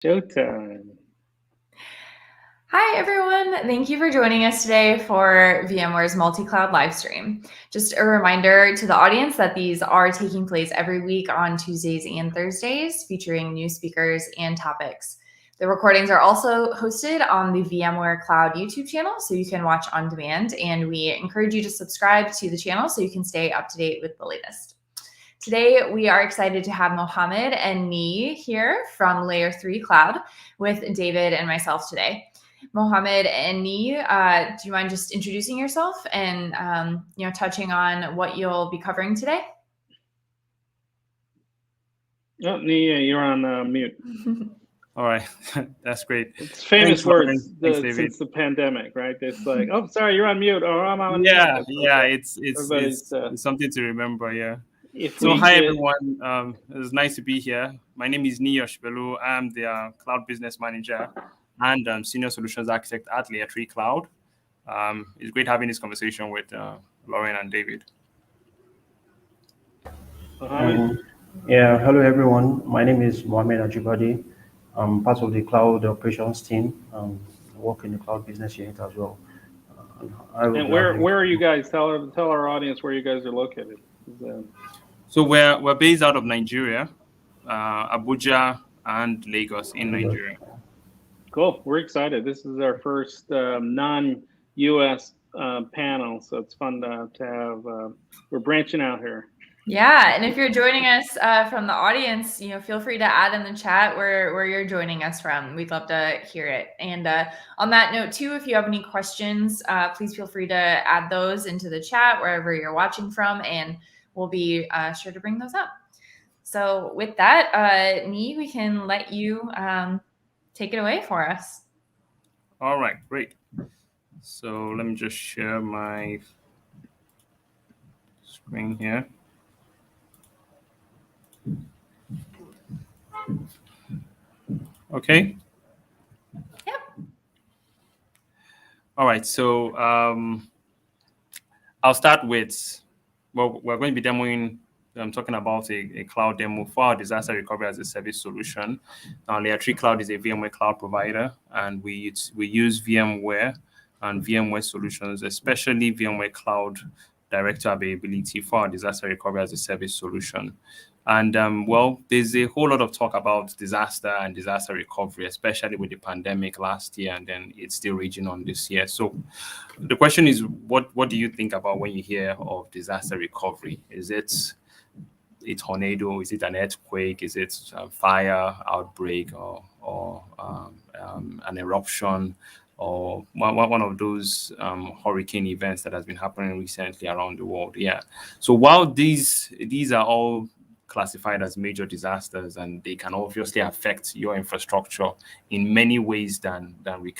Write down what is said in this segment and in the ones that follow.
Showtime. Hi, everyone. Thank you for joining us today for VMware's multi-cloud live stream. Just a reminder to the audience that these are taking place every week on Tuesdays and Thursdays, featuring new speakers and topics. The recordings are also hosted on the VMware Cloud YouTube channel, so you can watch on demand, and we encourage you to subscribe to the channel so you can stay up to date with the latest. Today, we are excited to have Mohammed and me here from Layer3Cloud with David and myself today. Mohammed and Ni, do you mind just introducing yourself and touching on what you'll be covering today? Oh, Nia, you're on mute. All right, that's great. It's famous words Thanks, since the pandemic, right? It's like, oh, sorry, you're on mute, or I'm on mute. Yeah, it's something to remember. Yeah. So hi everyone, it's nice to be here. My name is Niyosh Bello. I'm the Cloud Business Manager and Senior Solutions Architect at Layer3Cloud. It's great having this conversation with Lauren and David. Hello everyone. My name is Mohammed Ajibadi. I'm part of the cloud operations team. I work in the cloud business unit as well. And where are you guys? Tell our audience where you guys are located. So we're based out of Nigeria, Abuja and Lagos in Nigeria. Cool. We're excited. This is our first non-US panel, so it's fun to have. We're branching out here. Yeah, and if you're joining us from the audience, feel free to add in the chat where you're joining us from. We'd love to hear it. And on that note, too, if you have any questions, please feel free to add those into the chat wherever you're watching from, and we'll be sure to bring those up. So with that, Ni, we can let you take it away for us. All right, great. So let me just share my screen here. Okay. Yep. All right, so I'll start with, well, we're going to be demoing, I'm talking about a cloud demo for our disaster recovery as a service solution. Now, Layer3Cloud is a VMware cloud provider, and we use VMware and VMware solutions, especially VMware Cloud Director Availability for our disaster recovery as a service solution. And well, there's a whole lot of talk about disaster and disaster recovery, especially with the pandemic last year, and then it's still raging on this year. So the question is, what do you think about when you hear of disaster recovery? Is it a tornado? Is it an earthquake? Is it a fire outbreak or an eruption? Or one of those hurricane events that has been happening recently around the world? Yeah. So while these are all classified as major disasters, and they can obviously affect your infrastructure in many ways than we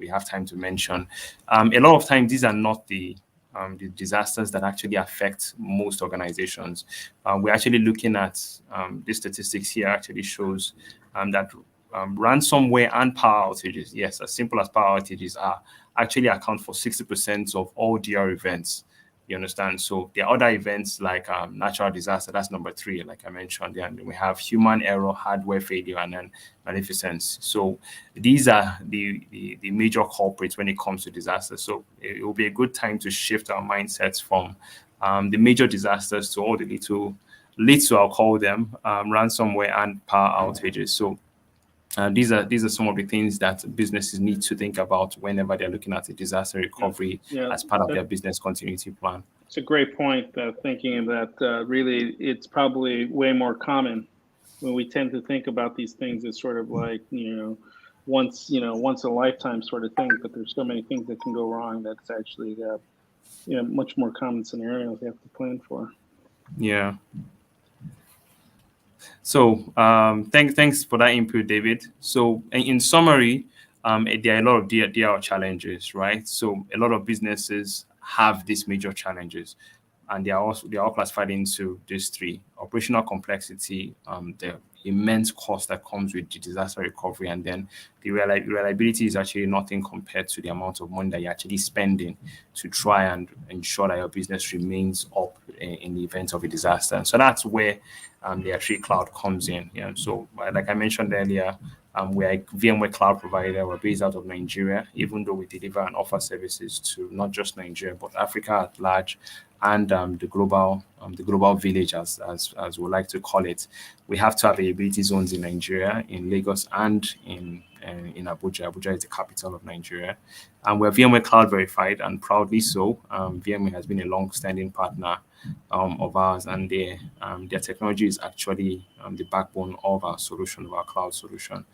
have time to mention. A lot of times, these are not the disasters that actually affect most organizations. We're actually looking at the statistics here actually shows that ransomware and power outages, yes, as simple as power outages are, actually account for 60% of all DR events. You understand? So there are other events like natural disaster, that's number 3, like I mentioned. And we have human error, hardware failure, and then malfeasance. So these are the major culprits when it comes to disaster. So it will be a good time to shift our mindsets from the major disasters to all the little, I'll call them, ransomware and power outages. So these are some of the things that businesses need to think about whenever they're looking at a disaster recovery as part of their business continuity plan. It's a great point, thinking that really it's probably way more common when we tend to think about these things as sort of like, once a lifetime sort of thing, but there's so many things that can go wrong that's actually much more common scenarios you have to plan for. Yeah. So thanks for that input, David. So in summary, there are a lot of DR challenges, right? So a lot of businesses have these major challenges, and they are all classified into these 3: operational complexity, the immense cost that comes with the disaster recovery, and then the reliability is actually nothing compared to the amount of money that you're actually spending to try and ensure that your business remains up in the event of a disaster. And so that's where Layer3Cloud comes in. Yeah. So like I mentioned earlier, We're a VMware cloud provider. We're based out of Nigeria, even though we deliver and offer services to not just Nigeria, but Africa at large, and the global village, as we like to call it. We have 2 availability zones in Nigeria, in Lagos and in Abuja. Abuja is the capital of Nigeria. And we're VMware Cloud verified, and proudly so. VMware has been a long-standing partner of ours, and their technology is actually the backbone of our solution, of our cloud solution.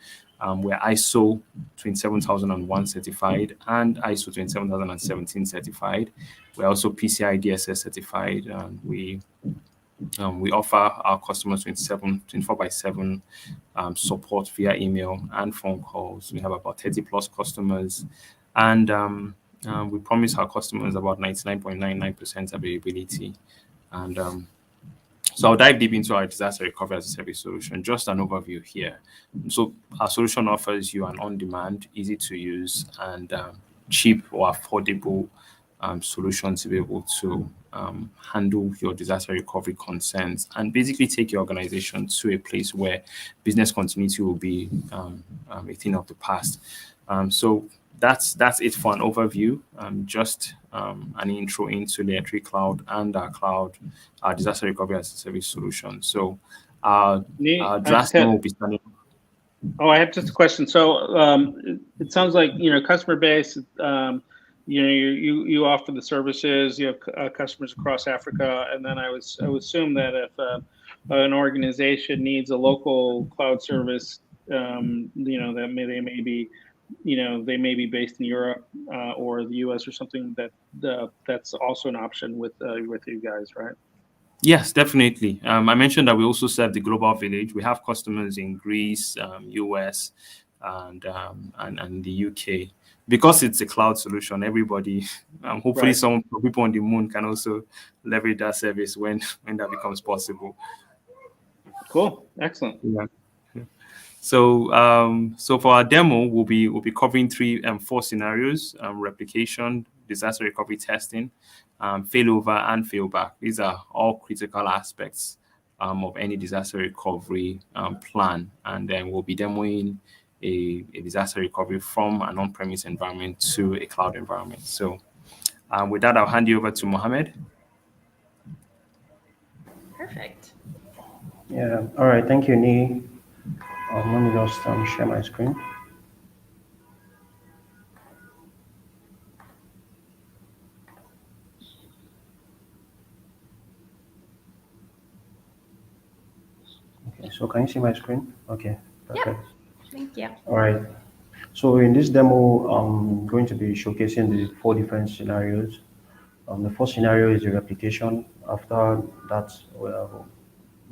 We're ISO 27001 certified and ISO 27017 certified. We're also PCI DSS certified, and we offer our customers 24/7 support via email and phone calls. We have about 30 plus customers, and we promise our customers about 99.99% availability. And so I'll dive deep into our disaster recovery as a service solution. Just an overview here. So our solution offers you an on-demand, easy to use, and cheap or affordable solution to be able to handle your disaster recovery concerns and basically take your organization to a place where business continuity will be a thing of the past. So that's it for an overview. Just an intro into Layer3Cloud and our disaster recovery as a service solution. So our DRaaS will be starting. Oh, I have just a question. So it sounds like customer base. You offer the services. You have customers across Africa, and then I would assume that if an organization needs a local cloud service, that they may be based in Europe or the US or something, that's also an option with you guys, right? Yes, definitely. I mentioned that we also serve the global village. We have customers in Greece, US, and the UK. Because it's a cloud solution, everybody, hopefully Right. some people on the moon can also leverage that service when that becomes possible. Cool, excellent. Yeah. So for our demo, we'll be covering 4 scenarios: replication, disaster recovery testing, failover, and failback. These are all critical aspects of any disaster recovery plan. And then we'll be demoing a disaster recovery from an on-premise environment to a cloud environment. So with that, I'll hand you over to Mohammed. Perfect. Yeah, all right, thank you, Nee. Let me just share my screen. Okay, so can you see my screen? Okay, perfect. Yep. Thank you. All right. So in this demo, I'm going to be showcasing the 4 different scenarios. The first scenario is the replication. After that, we'll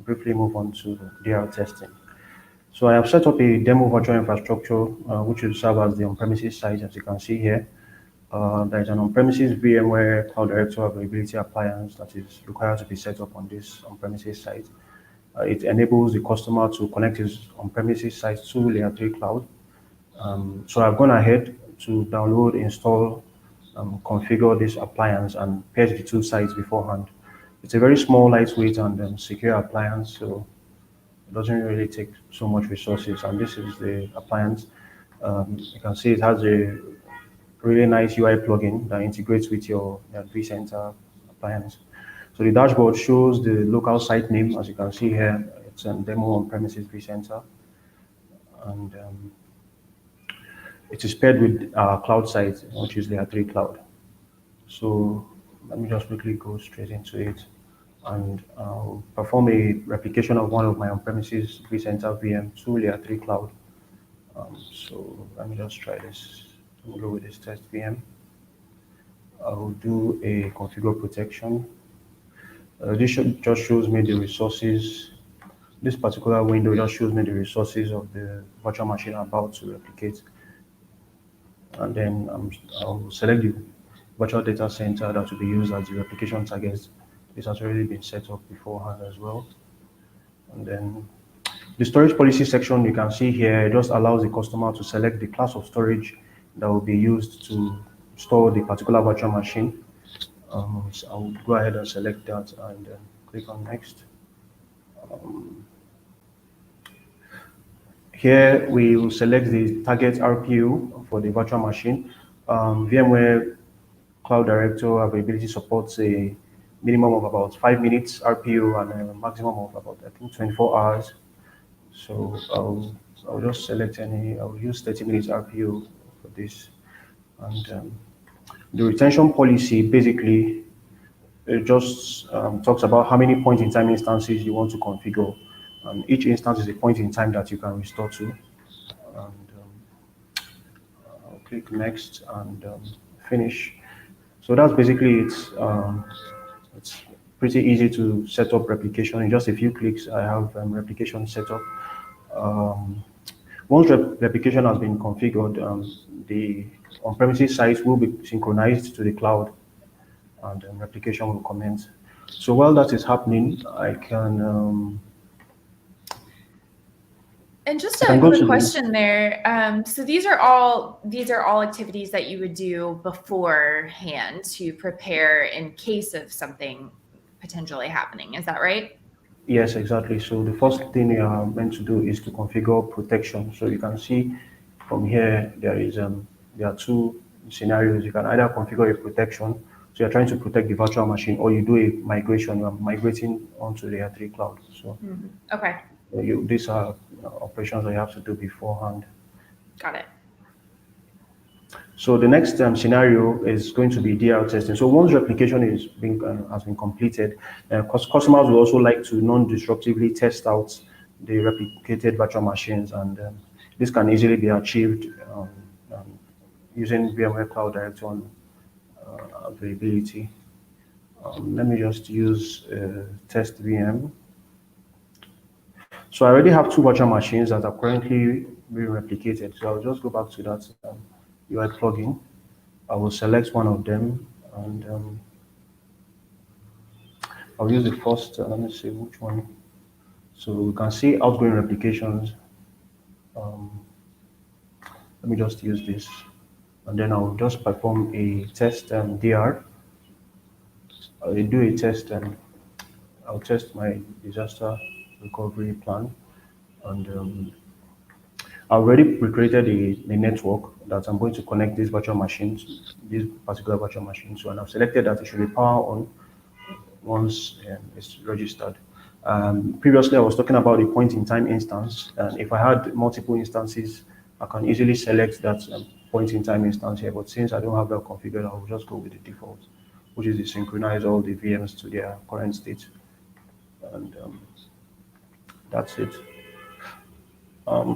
briefly move on to DR testing. So I have set up a demo virtual infrastructure, which will serve as the on-premises site, as you can see here. There is an on-premises VMware Cloud Director Availability appliance that is required to be set up on this on-premises site. It enables the customer to connect his on-premises site to Layer3Cloud. So I've gone ahead to download, install, configure this appliance and purge the 2 sites beforehand. It's a very small, lightweight, and secure appliance, so it doesn't really take so much resources. And this is the appliance. You can see it has a really nice UI plugin that integrates with your vCenter appliance. So the dashboard shows the local site name, as you can see here. It's a demo on-premises vCenter, and it is paired with our cloud site, which is Layer3Cloud. So let me just quickly go straight into it, and I'll perform a replication of one of my on-premises vCenter VM to Layer3Cloud. So let me just try this. We'll go with this test VM. I'll do a configure protection. This just shows me the resources. This particular window just shows me the resources of the virtual machine I'm about to replicate. And then I'll select the virtual data center that will be used as the replication target. This has already been set up beforehand as well. And then the storage policy section, you can see here, it just allows the customer to select the class of storage that will be used to store the particular virtual machine. So I'll go ahead and select that and click on next. Here we will select the target RPU for the virtual machine. VMware Cloud Director Availability supports a minimum of about 5 minutes RPU and a maximum of about, I think, 24 hours. So I'll just select I'll use 30 minutes RPU for this. And the retention policy basically it just talks about how many point-in-time instances you want to configure. Each instance is a point in time that you can restore to. And I'll click next and finish. So that's basically it. It's pretty easy to set up replication. In just a few clicks, I have replication set up. Once replication has been configured, the on-premises sites will be synchronized to the cloud and replication will commence. So while that is happening, I can... and just a quick question there. So these are all activities that you would do beforehand to prepare in case of something potentially happening. Is that right? Yes, exactly. So the first thing you are meant to do is to configure protection. So you can see from here there are two scenarios. You can either configure a protection, so you're trying to protect the virtual machine, or you do a migration. You are migrating onto Layer3Cloud. So okay. These are operations that you have to do beforehand. Got it. So the next scenario is going to be DR testing. So once replication has been completed, customers will also like to non-disruptively test out the replicated virtual machines, and this can easily be achieved using VMware Cloud Director Availability. Let me just use test VM. So I already have two virtual machines that are currently being replicated. So I'll just go back to that UI plugin. I will select one of them and I'll use the first, let me see which one. So we can see outgoing replications. Let me just use this. And then I'll just perform a test DR. I'll do a test and I'll test my disaster recovery plan. And I already recreated the network that I'm going to connect these virtual machines, this particular virtual machine. So, and I've selected that it should be power on once it's registered. Previously, I was talking about a point-in-time instance, and if I had multiple instances, I can easily select that point-in-time instance here. But since I don't have that configured, I will just go with the default, which is to synchronize all the VMs to their current state, and that's it.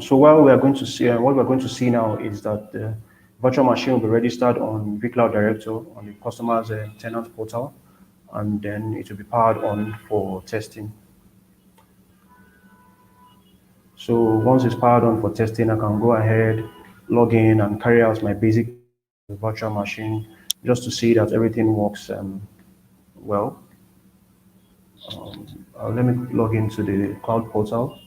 So what we're going to see now is that the virtual machine will be registered on vCloud Director on the customer's tenant portal, and then it will be powered on for testing. So once it's powered on for testing, I can go ahead, log in, and carry out my basic virtual machine just to see that everything works well. Let me log into the cloud portal.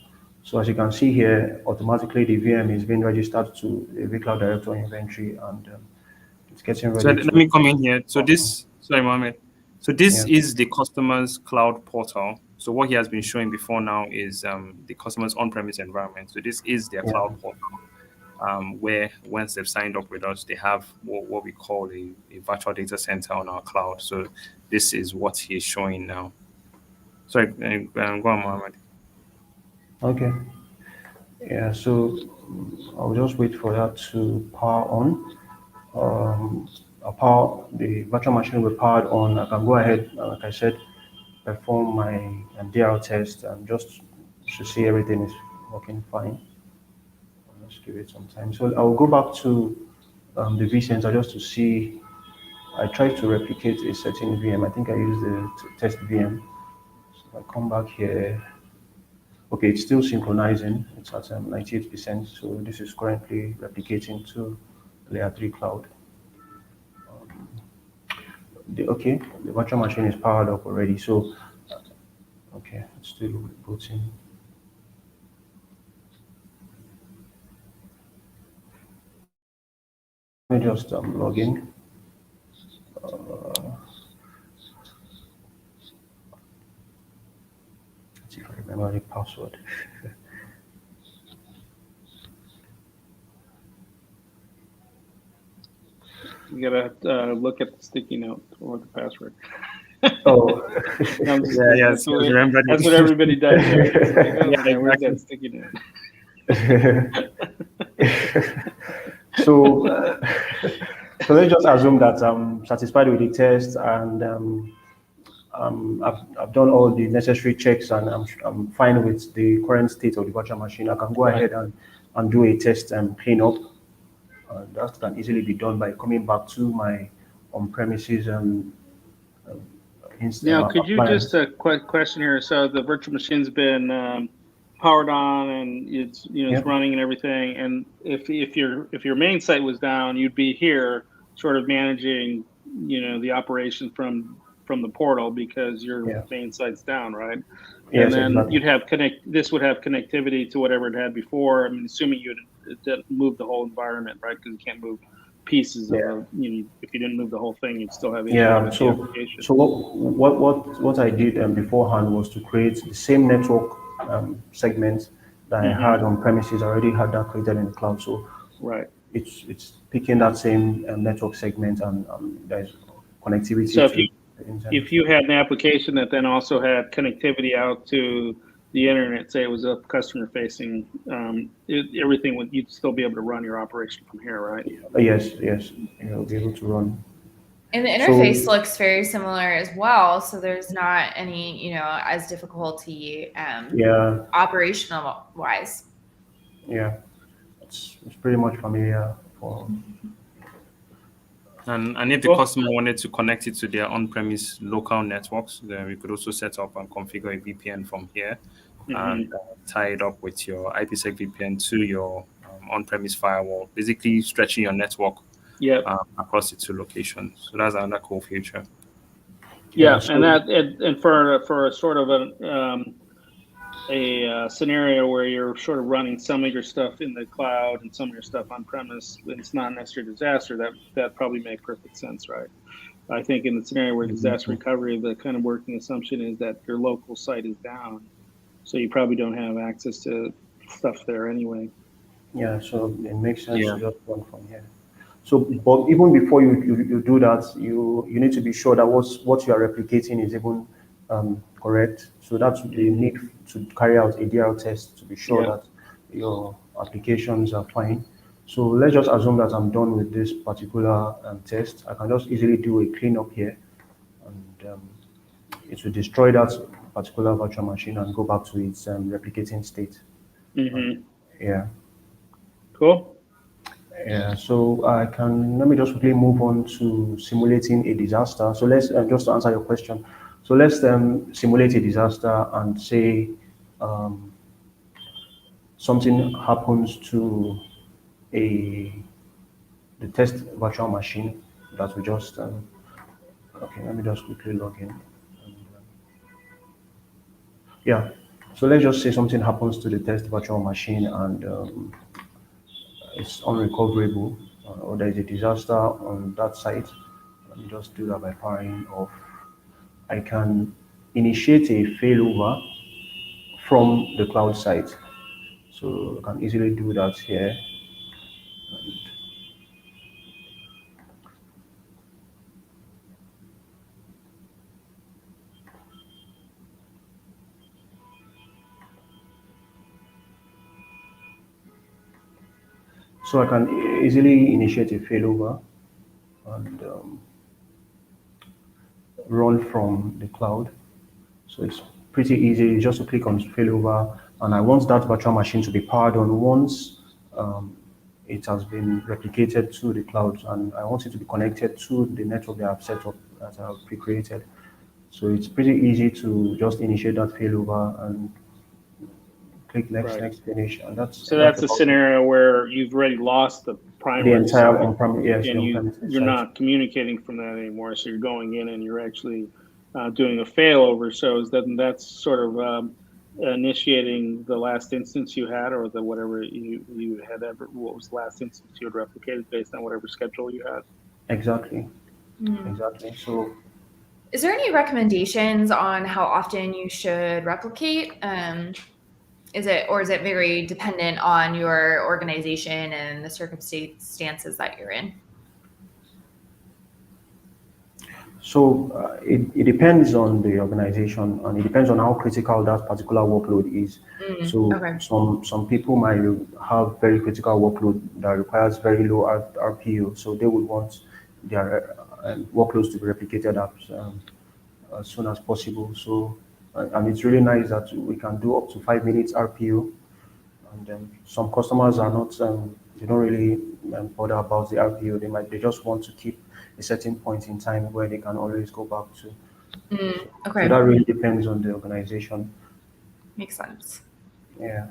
So as you can see here, automatically the VM is being registered to the vCloud Director inventory, and it's getting ready. So let me come in here. So this, sorry, Mohammed. So this is the customer's cloud portal. So what he has been showing before now is the customer's on-premise environment. So this is their cloud portal, where once they've signed up with us, they have what we call a virtual data center on our cloud. So this is what he is showing now. Sorry, go on, Mohammed. Okay. Yeah, so I'll just wait for that to power on. The virtual machine will be powered on. I can go ahead, like I said, perform my DR test and just to see everything is working fine. Let's give it some time. So I'll go back to the vCenter just to see. I tried to replicate a certain VM. I think I used the test VM. So I come back here. Okay, it's still synchronizing. It's at 98%. So this is currently replicating to Layer3Cloud. The virtual machine is powered up already. So, okay, it's still rebooting. Let me just log in. Let's see if I remember the password. You gotta look at the sticky note or the password. Oh, No, I'm just Yeah, kidding. yes, remember That's what everybody does, right? It's like, oh Yeah, man, where's that exactly. sticky note? so, so let's just assume that I'm satisfied with the test and I've done all the necessary checks and I'm fine with the current state of the virtual machine. I can go Right. ahead and do a test and cleanup. That can easily be done by coming back to my on-premises Now, could you just appliance. a quick question here? So the virtual machine's been powered on and it's it's Yep. running and everything. And if your main site was down, you'd be here sort of managing the operation from the portal because your Yeah. main site's down, right? And Yes, then exactly. you'd have this would have connectivity to whatever it had before. I mean, assuming you didn't move the whole environment, right? Because you can't move pieces of Yeah. if you didn't move the whole thing, you'd still have issues Yeah. with the So, application. so what I did beforehand was to create the same network segment that I Hmm. had on premises. I already had that created in the cloud. So Right. it's picking that same network segment and there's So connectivity to the internet. if you had an application that then also had connectivity out to the internet, say it was a customer facing, everything would you'd still be able to run your operation from here, right? Yes, yes, you'll be able to run. And the So interface looks very similar as well, so there's not any, as difficulty yeah, operational wise. yeah, it's pretty much familiar for. And if the Cool. customer wanted to connect it to their on-premise local networks, then we could also set up and configure a VPN from here and tie it up with your IPsec VPN to your on-premise firewall, basically stretching your network Yep. across the two locations. So that's another cool feature. Yeah, So and for a sort of a scenario where you're sort of running some of your stuff in the cloud and some of your stuff on premise, it's not necessarily a disaster. That probably make perfect sense, right? I think in the scenario where disaster recovery, the kind of working assumption is that your local site is down, so you probably don't have access to stuff there anyway. yeah, so it makes sense Yeah. to just run from here. So, but even before you do that, you need to be sure that what you are replicating is even correct. So that's the need to carry out a DRL test to be sure Yeah. that your applications are fine. So let's just assume that I'm done with this particular test. I can just easily do a cleanup here, and it will destroy that particular virtual machine and go back to its replicating state. Yeah. Cool. Yeah, so let me just quickly move on to simulating a disaster. So let's just to answer your question. So let's simulate a disaster and say something happens to a the test virtual machine that we just okay. Let me just quickly log in. Yeah. So let's just say something happens to the test virtual machine and it's unrecoverable or there is a disaster on that site. Let me just do that by powering off. I can initiate a failover from the cloud site. So I can easily do that here. So I can easily initiate a failover and run from the cloud. So it's pretty easy just to click on failover, and I want that virtual machine to be powered on once it has been replicated to the cloud, and I want it to be connected to the network that I've set up, that I've pre-created. So it's pretty easy to just initiate that failover and click next, Right. next, finish, and So that's a about scenario where you've already lost the the primary entire site, on-premise, yes, the and on-premise you're site. not communicating from that anymore. So you're going in and you're actually doing a failover. So that's sort of initiating the last instance you had, or the whatever you had ever. What was the last instance you had replicated based on whatever schedule you had? Exactly, exactly. So Is there any recommendations on how often you should replicate? Is it very dependent on your organization and the circumstances that you're in? So it depends on the organization, and it depends on how critical that particular workload is. So Okay. some people might have very critical workload that requires very low RPO, so they would want their workloads to be replicated as soon as possible. So and it's really nice that we can do up to 5 minutes RPO, and then some customers are not they don't really bother about the RPO. They just want to keep a certain point in time where they can always go back to. So Okay. that really depends on the organization. Makes sense. Yeah.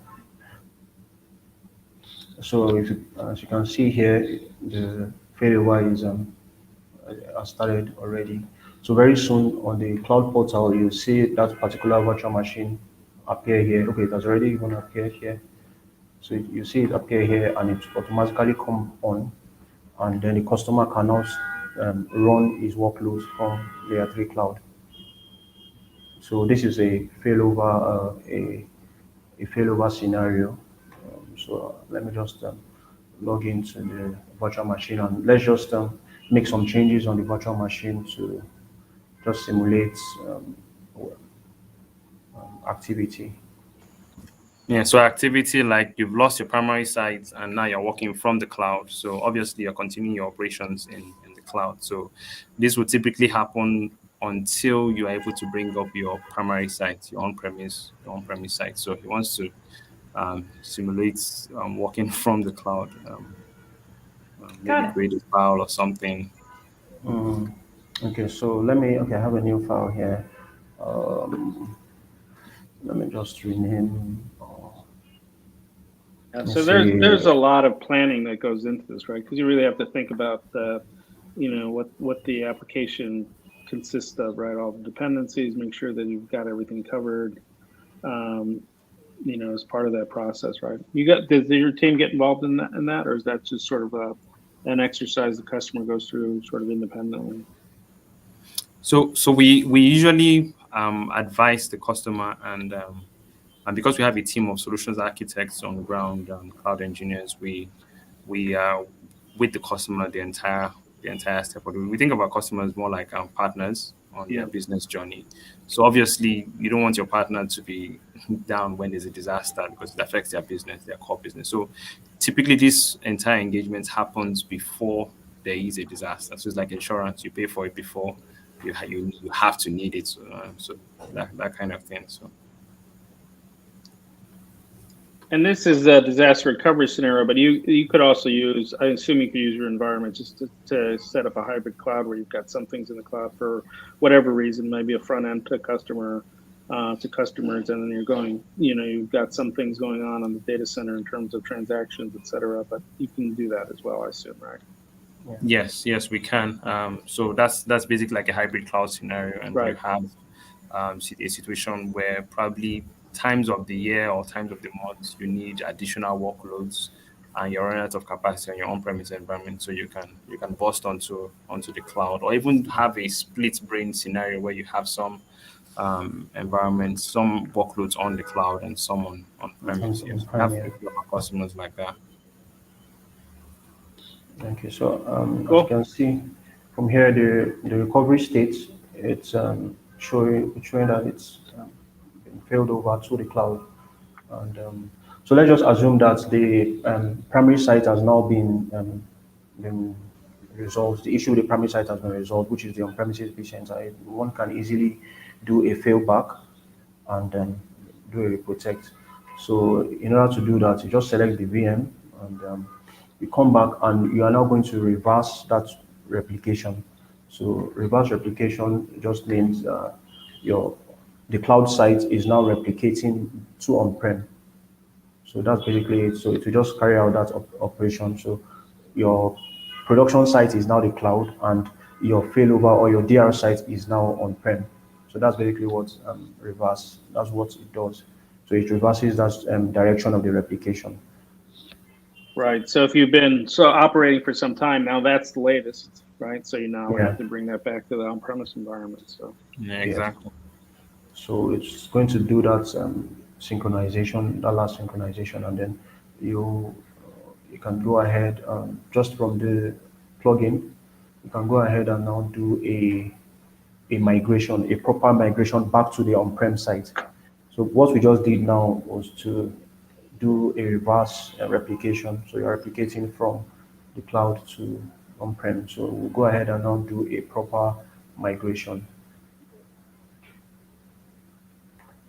So if as you can see here, the failover is has started already. So very soon on the cloud portal, you see that particular virtual machine appear here. Okay, it has already even appeared here. So you see it appear here, and it automatically come on, and then the customer cannot run his workloads from Layer 3 Cloud. So this is a failover scenario. So let me just log into the virtual machine, and let's just make some changes on the virtual machine to just simulate activity. Yeah, so activity like you've lost your primary site and now you're working from the cloud. So obviously you're continuing your operations in the cloud. So this would typically happen until you are able to bring up your primary site, your on-premise site. So he wants to simulate working from the cloud, maybe Got it. create a file or something. Mm, okay, so okay, I have a new file here. Um, Let me just rename. Yeah, Let me so there's see. a lot of planning that goes into this, right? Because you really have to think about what the application consists of, right? All the dependencies, make sure that you've got everything covered, um, as part of that process, right? Does your team get involved in that, or is that just sort of an exercise the customer goes through sort of independently? So we usually advise the customer, and because we have a team of solutions architects on the ground, cloud engineers, we with the customer the entire step. But we think about customers more like partners on Yeah. their business journey. So obviously, you don't want your partner to be down when there's a disaster because it affects their business, their core business. So typically, this entire engagement happens before there is a disaster. So it's like insurance; you pay for it before you have to need it. So that kind of thing. So. And this is a disaster recovery scenario, but you could also use, I assume you could use your environment just to set up a hybrid cloud where you've got some things in the cloud for whatever reason, maybe a front end to customer, to customers, and then you've got some things going on the data center in terms of transactions, et cetera, but you can do that as well, I assume, right? Yes, we can. So that's basically like a hybrid cloud scenario, and you Right. have a situation where probably times of the year or times of the month you need additional workloads, and you're running out of capacity on your on-premise environment. So you can burst onto the cloud, or even have a split brain scenario where you have some environments, some workloads on the cloud and some on premise. Yes, we have a Yeah. few of our customers like that. Okay, so as you Cool. can see from here, the recovery state, it's showing that it's been failed over to the cloud. And so let's just assume that the primary site has now been resolved. The issue with the primary site has been resolved, which is the on-premises vCenter. One can easily do a failback and do a protect. So in order to do that, you just select the VM, and you come back and you are now going to reverse that replication. So reverse replication just means your the cloud site is now replicating to on-prem. So that's basically it. So it will just carry out that operation. So your production site is now the cloud, and your failover or your DR site is now on-prem. So that's basically what reverse. That's what it does. So it reverses that direction of the replication. Right. So if you've been operating for some time now, that's the latest, right? So you now Yeah. have to bring that back to the on-premise environment. So Yeah, Yes. exactly. So it's going to do that synchronization, that last synchronization, and then you can go ahead just from the plugin. You can go ahead and now do a migration, a proper migration back to the on-prem site. So what we just did now was to do a reverse replication. So you're replicating from the cloud to on-prem. So we'll go ahead and now do a proper migration.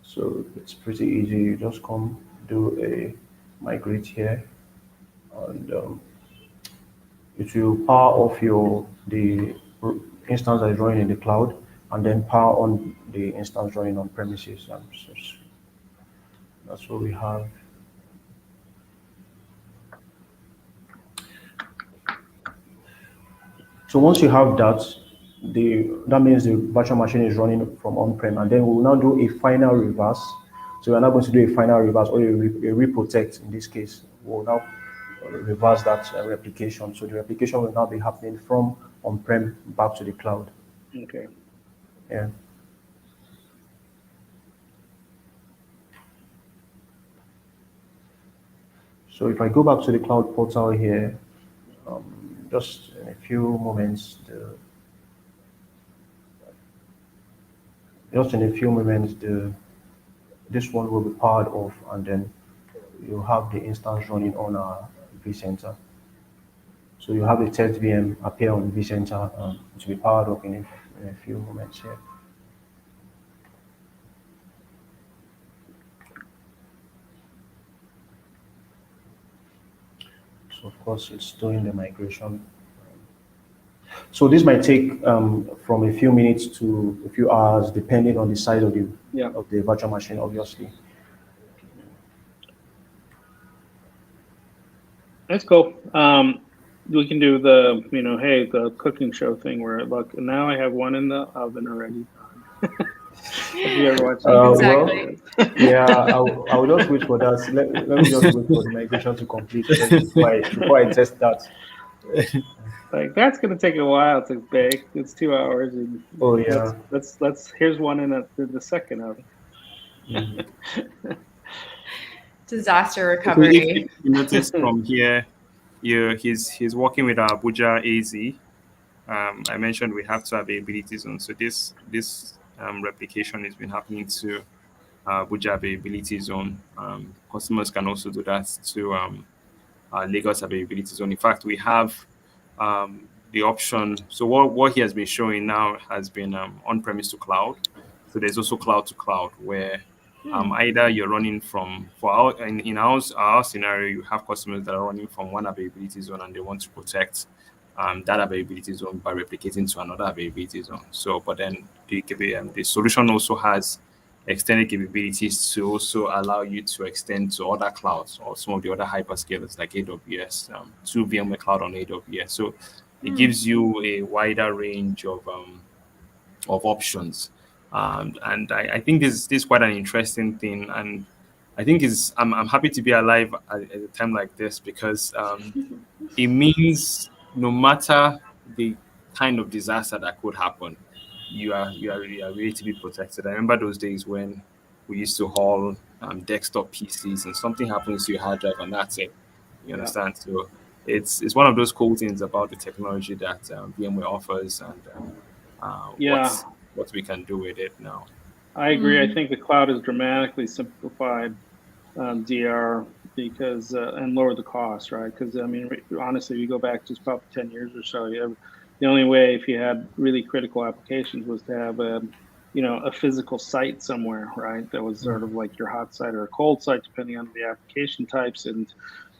So it's pretty easy. You just come do a migrate here, and it will power off the instance that is running in the cloud, and then power on the instance running on premises. And so that's what we have. So once you have that, that means the virtual machine is running from on-prem, and then we will now do a final reverse. So we're now going to do a final reverse or a reprotect in this case. We'll now reverse that replication. So the replication will now be happening from on-prem back to the cloud. Okay. Yeah. So if I go back to the cloud portal here, just in a few moments, this one will be powered off, and then you have the instance running on our vCenter. So you have the test VM appear on vCenter to be powered up in a few moments here. So of course it's doing the migration. So this might take from a few minutes to a few hours, depending on the size of the virtual machine, obviously. That's cool. We can do the, hey, the cooking show thing where, look, now I have one in the oven already. Have you ever watched that? Exactly. Well, yeah, I will just wait for that. Let me just wait for the migration to complete before I test that. Like, that's going to take a while to bake. It's 2 hours. And oh, yeah. Here's one in the second oven. Mm-hmm. Disaster recovery. If you notice from here, he's working with our Abuja AZ. I mentioned we have two availability zones. So this replication has been happening to Abuja availability zone. Customers can also do that to Lagos availability zone. In fact, we have the option. So what he has been showing now has been on-premise to cloud. So there's also cloud to cloud, where either you're running in our scenario, you have customers that are running from one availability zone and they want to protect that availability zone by replicating to another availability zone. So, but then the solution also has extended capabilities to also allow you to extend to other clouds or some of the other hyperscalers like AWS, to VMware Cloud on AWS. So it gives you a wider range of options. And I think this is quite an interesting thing. And I think I'm happy to be alive at a time like this, because it means no matter the kind of disaster that could happen, you are ready to be protected. I remember those days when we used to haul desktop PCs, and something happens to your hard drive, and that's it. You understand? So it's one of those cool things about the technology that VMware offers, and what we can do with it now. I agree. I think the cloud has dramatically simplified DR because and lowered the cost, right? Because I mean, honestly, if you go back just probably 10 years or so, the only way if you had really critical applications was to have a physical site somewhere, right? That was sort of like your hot site or a cold site, depending on the application types, and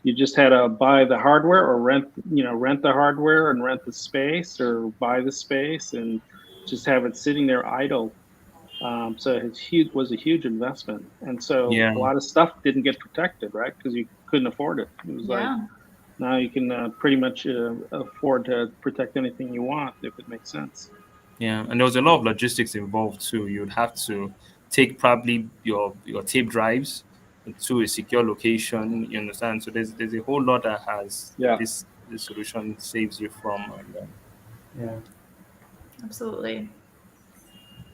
you just had to buy the hardware or rent the hardware and rent the space or buy the space and just have it sitting there idle. So it was a huge investment, and so a lot of stuff didn't get protected, right? Because you couldn't afford it. It was like now you can pretty much afford to protect anything you want if it makes sense. Yeah, and there was a lot of logistics involved too. You'd have to take probably your tape drives to a secure location. You understand? So there's a whole lot that has this solution saves you from. Absolutely.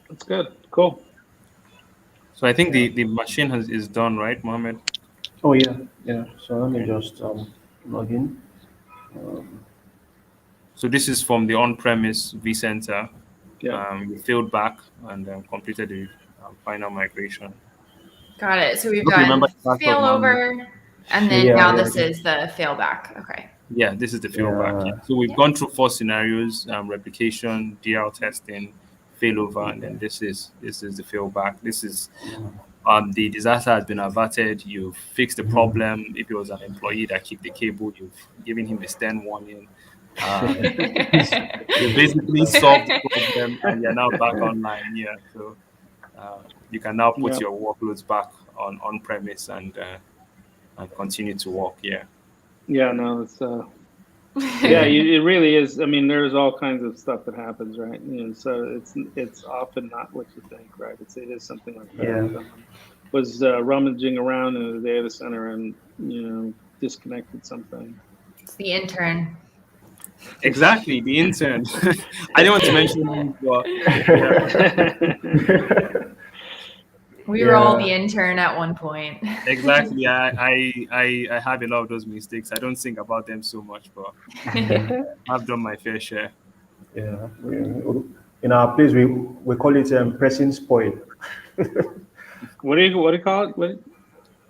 That's good. Cool. So I think the machine is done, right, Mohammed? Oh yeah. So let me just log in. So this is from the on-premise vCenter. We failed back and completed the final migration. Got it. So we've Hope you remember done the password now. failover, and then Yeah, now yeah, this is the failback. Okay. Yeah, this is the failback. Yeah. Yeah. So we've Yeah. gone through 4 scenarios: replication, DL testing, failover, and then this is the failback. This is the disaster has been averted. You've fixed the problem. If it was an employee that kicked the cable, you've given him a stern warning. You basically solved the problem, and you're now back online. Yeah, so you can now put Yeah. your workloads back on premise and continue to work. Yeah. Yeah, no, it's it really is. I mean, there's all kinds of stuff that happens, right? So it's often not what you think, right? It is something like that. Yeah. Someone was rummaging around in the data center and disconnected something. It's the intern. Exactly, the intern. I didn't want to mention him, but yeah. We were all the intern at one point. Exactly. I have a lot of those mistakes. I don't think about them so much, but I've done my fair share. Yeah. In our place, we call it pressing spoil. What do you call it?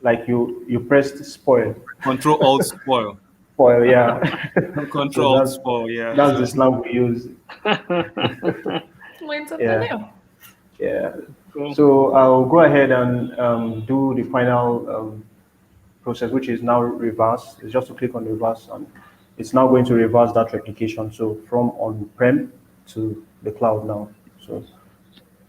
Like you pressed spoil. Control Alt Spoil. Spoil, yeah. Control Alt Spoil, yeah. That's the slang we use. Learn something Yeah. new. Yeah. Cool. So I'll go ahead and do the final process, which is now reverse. It's just to click on reverse, and it's now going to reverse that replication. So from on-prem to the cloud now. So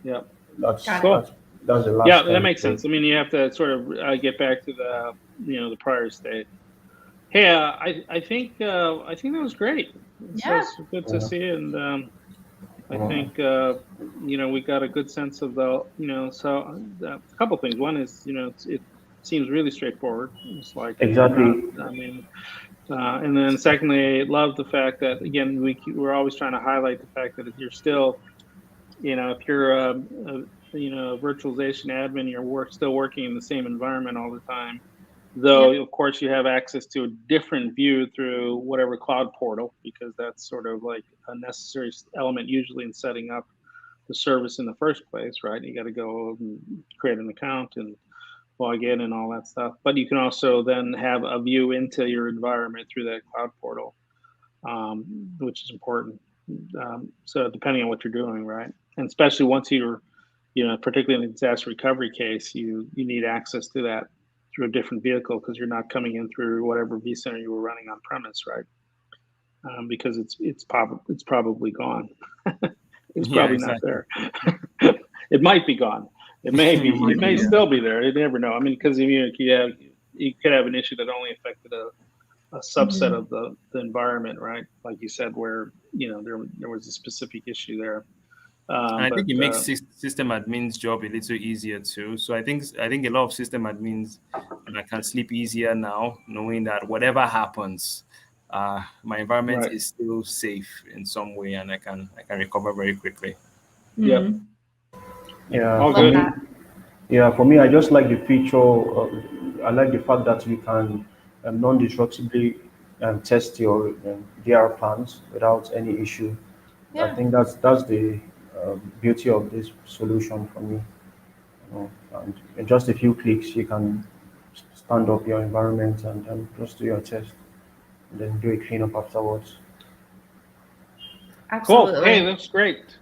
Yeah. that's Cool. that's the last. Yeah, that makes sense. I mean, you have to sort of get back to the the prior state. Hey, I think that was great. Yeah. So it's good to see, and I think we got a good sense of the So a couple of things. One is it seems really straightforward. It's like Exactly. And then secondly, I love the fact that again we're always trying to highlight the fact that if you're still if you're a virtualization admin, you're still working in the same environment all the time. Though, of course, you have access to a different view through whatever cloud portal, because that's sort of like a necessary element usually in setting up the service in the first place, right? You got to go and create an account and log in and all that stuff. But you can also then have a view into your environment through that cloud portal, which is important. So depending on what you're doing, right? And especially once you're, particularly in a disaster recovery case, you need access to that through a different vehicle because you're not coming in through whatever vCenter you were running on premise, right? Because it's probably gone. It's probably exactly. not there. It might be gone. It may be. It may still be there. You never know. I mean, because you could have an issue that only affected a subset of the environment, right? Like you said, where there was a specific issue there. I think it makes system admins' job a little easier too. So I think a lot of system admins can sleep easier now, knowing that whatever happens, my environment is still safe in some way, and I can recover very quickly. Yep. Yeah. All good. For me, I just like the feature. I like the fact that you can non-disruptively test your DR plans without any issue. Yeah. I think that's the beauty of this solution for me. And in just a few clicks, you can stand up your environment and just do your test, and then do a cleanup afterwards. Absolutely. Cool. Hey, that's great.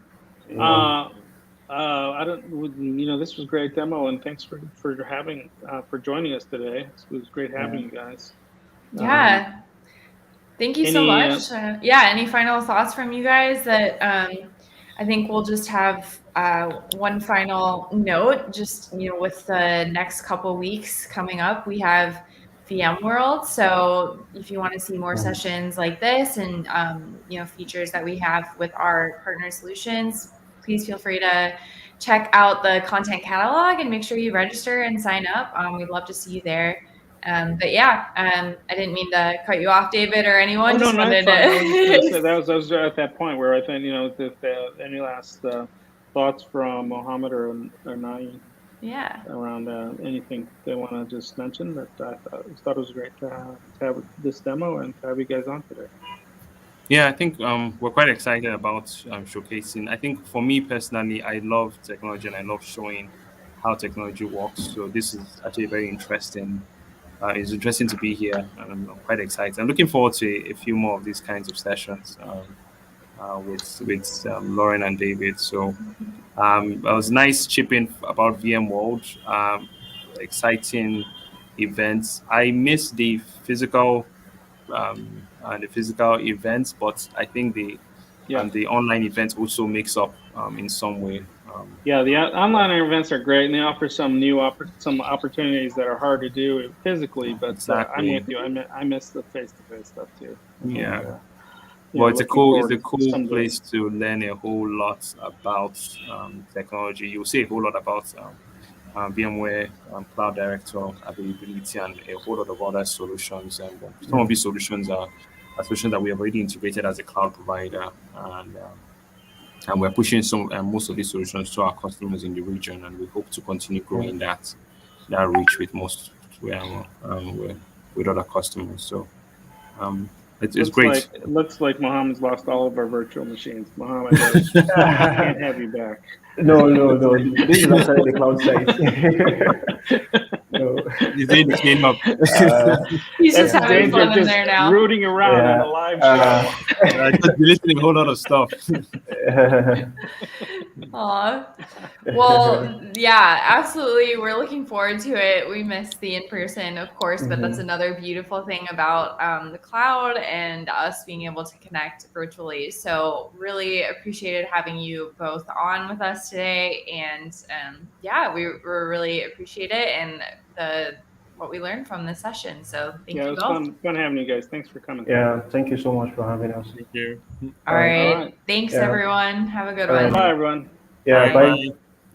Yeah. This was a great demo, and thanks for joining us today. It was great having you guys. Yeah. Thank you so much. Any final thoughts from you guys? That I think we'll just have one final note. Just with the next couple weeks coming up, we have VMworld. So if you want to see more sessions like this and features that we have with our partner solutions, please feel free to check out the content catalog and make sure you register and sign up. We'd love to see you there. I didn't mean to cut you off, David, or anyone. No, I was at that point where I think if any last thoughts from Mohammed or Naeem around anything they want to just mention. That I thought it was great to have this demo and to have you guys on today. Yeah, I think we're quite excited about showcasing. I think for me personally, I love technology and I love showing how technology works. So this is actually very interesting. It's interesting to be here, and I'm quite excited. I'm looking forward to a few more of these kinds of sessions with Lauren and David. So it was nice chipping about VMworld. Exciting events. I miss the physical events, but I think Yeah. the online events also makes up in some way. Yeah, the online events are great, and they offer some opportunities that are hard to do physically. But I'm Exactly. with you. I miss the face-to-face stuff too. And Yeah. But looking it's forward a to cool some of place those. to learn a whole lot about technology. You'll see a whole lot about VMware Cloud Director Availability and a whole lot of other solutions. And some of Yeah. these solutions are solutions that we have already integrated as a cloud provider, and we're pushing some most of these solutions to our customers in the region. And we hope to continue Yeah. growing that reach with with other customers. So it's great. It looks like Mohammed's lost all of our virtual machines. Mohammed, can't have you back. No, no, no. This is actually the cloud site. No. He's doing the clean up. He's just That's the having danger of fun in just there now. rooting around in Yeah. a live show. Just deleting a whole lot of stuff. Aw. Well, yeah, absolutely. We're looking forward to it. We miss the in-person, of course, but that's another beautiful thing about the cloud and us being able to connect virtually. So really appreciated having you both on with us today. And yeah, we really appreciate it and what we learned from this session. So thank Yeah, it you was both. fun having you guys. Thanks for coming. Yeah. Thank you so much for having us. Thank you. All All right. right. All right. Thanks, Yeah. everyone. Have a good All right. one. Bye, everyone. Yeah. Bye. Bye.